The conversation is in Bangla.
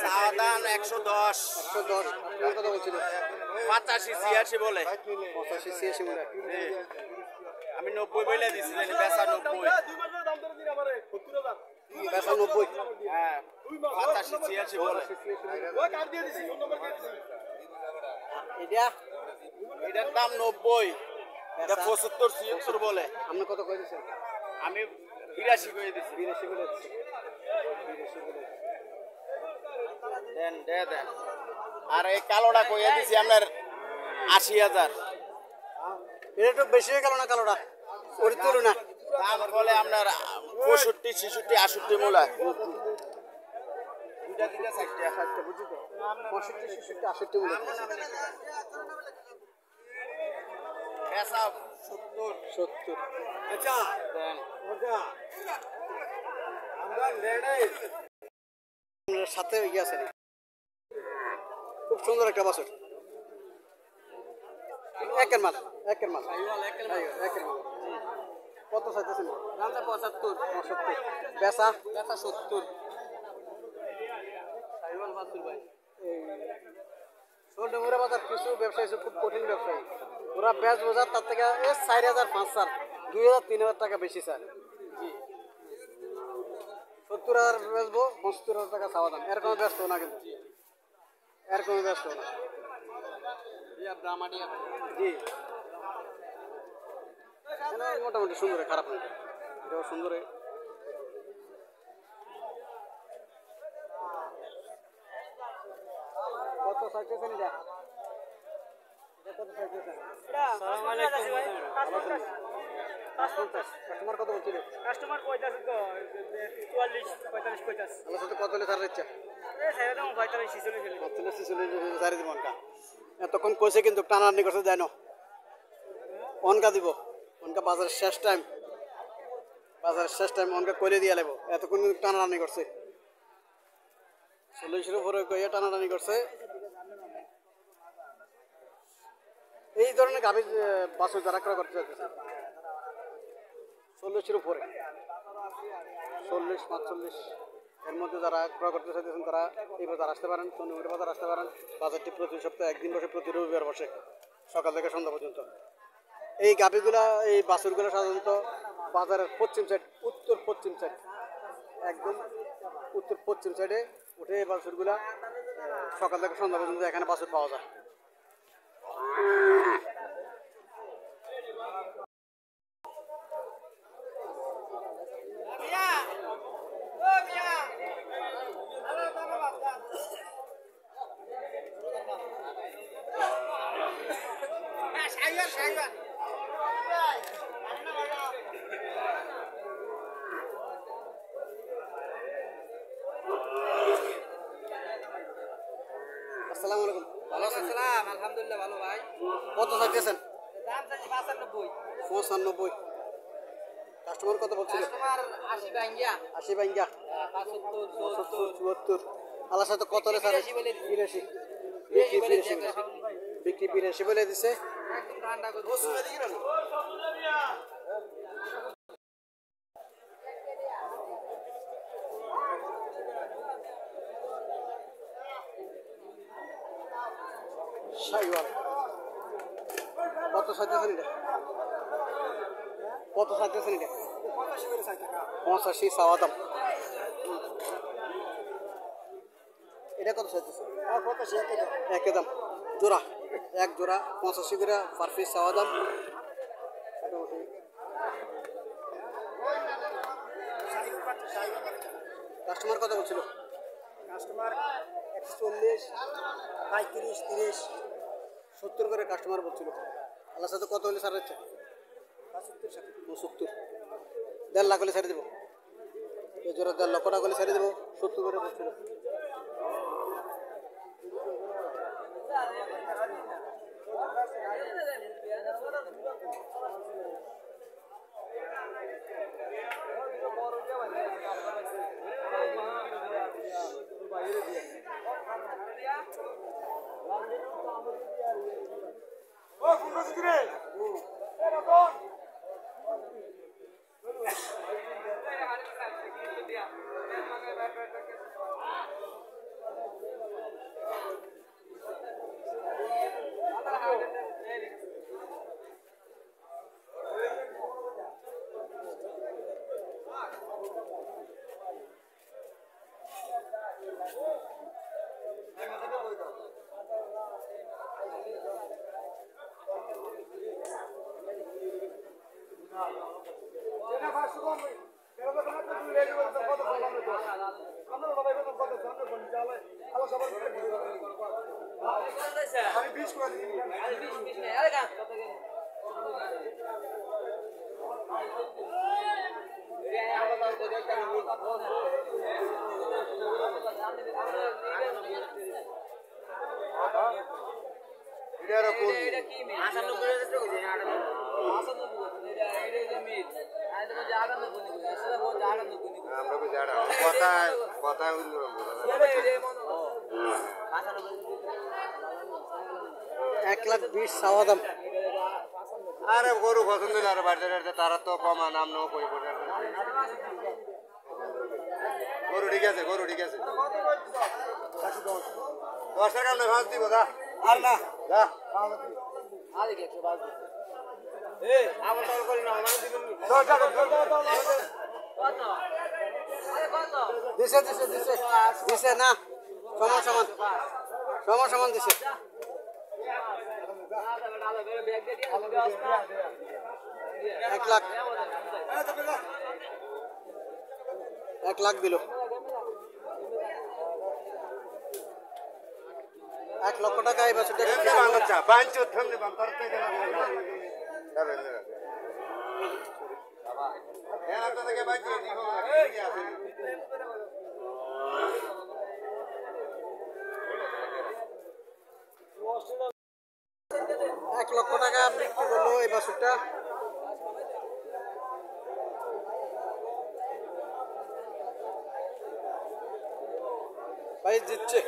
সাদান 110 কথা বলছিল 85 86 বলে 85 86 বলে আমি 90 বলে দিছি জানি বেচা 90 পেশা 90 হ্যাঁ 85 86 বলে এটা এটার দাম 90 এটা 75 76 বলে আপনি কত কই দিছেন আমি 82 কই দিছি 82 বলে দিছেন দেন আর এই কালোটা কইয়া দিছি আপনার 80000 এটা তো বেশি হয়ে গেল না কালোটা ওর তুলনা দাম বলে আপনার 65 66 68 মোলা দুইটা দিটা সাইডটা বুঝি তো 65 66 68 বলে পেশা 70 আচ্ছা দেন ওটা আমরা রেডি সাথে ইয়ে আছে খুব সুন্দর একটা বাছুর একের মাল একের মাল কত চাইতেছেন দামটা 75 বেচা 70 সাইওয়াল বাছুর ভাই সোলডুমুরা বাজার কিছু ব্যবসায়ী খুব কঠিন ব্যবসায়ী ওরা ব্যাজ বাজার তার থেকে 4000 5000 2000 3000 টাকা বেশি স্যার জি 70000 বেচবো 75000 টাকা চাওয়া দাম এরকম ব্যস্ত না কিন্তু এরকম ব্যস্ত না জি মোটামুটি সুন্দর খারাপ না এটাও সুন্দর কত চাইতেছেন এটা কত চাইতেছেন কাস্টমার কত বলছিল কাস্টমার কয়তাছে তো 44 45 50 আমার সাথে কত হলে ছাড় ইচ্ছা এতক্ষণ কইছে কিন্তু টানাটানি করছে যায় না অনকা দিব অনকা বাজারের শেষ টাইম অনকা করে দিয়ে লাগবো এতক্ষণ কিন্তু টানাটানি করছে 40 উপরে কইয়া টানাটানি করছে এই ধরনের গাভী বাছুর যারা ক্রয় করতে চাইতেছে 40 উপরে 40 45 এর মধ্যে যারা ক্রয় করতে চাইতেছেন তারা এই বাজার আসতে পারেন শনিবার বাজার আসতে পারেন বাজারটি প্রতি সপ্তাহে একদিন বসে প্রতি রবিবার বসে সকাল থেকে সন্ধ্যা পর্যন্ত এই গাভীগুলা এই বাছুরগুলো সাধারণত বাজারের পশ্চিম সাইড উত্তর পশ্চিম সাইড একদম উত্তর পশ্চিম সাইডে উঠে এই বাছুরগুলা সকাল থেকে সন্ধ্যা পর্যন্ত এখানে বাছুর পাওয়া যায় আসসালামু আলাইকুম ভালো আছেন আলহামদুলিল্লাহ ভালো ভাই কত চাইতেছেন দাম চাইছি 95 95 কাস্টমার কত বলছিল কাস্টমার 80 ভাঙ্গিয়া 80 ভাঙ্গা 75 74 আল্লাহর সাথে কত হলে স্যার 82 বিক্রি 82 বলে দিছে ঠান্ডা করে বসে দিই না শাইওয়াল কত চাইতেছেন এটা কত চাইতেছেন এটা 85 চাওয়া দাম এটা কত চাইতেছেন একই দাম জোড়া এক জোড়া 85 করে পার পিস চাওয়া দাম কাস্টমার কত বলছিল কাস্টমার 140 35 30 70 করে কাস্টমার বলছিল আল্লাহর সাথে কত হলে ছাড় হচ্ছে 75 1.5 লাখ হলে ছেড়ে দেবো এই জোড়া 1.5 লক্ষ টাকা হলে ছেড়ে দেবো 70 করে বলছিল 1,20,000 চাওয়া দাম। আরে গরু পছন্দ না বাড়িতে তারা তো কমা নাম নেও কই গরু ঠিক আছে গরু ঠিক আছে 10 টাকা না ভাজ দিব দা আর না যা আরে কি 100 বাজ এ আবার তল করি না মানে দিবেন নি 10 টাকা কত আরে কত দিছে না সমান দিছে। 1,00,000 দিল। 1 লক্ষ টাকা এই বছর এমনি বাংলা বাঞ্চ থামনে বান্তর থেকে চলেন না বাবা এ আটা থেকে বাজি দিব কি আছে 1 লক্ষ টাকা বিক্রি করলো এই বছরটা। ভাই জিতছে।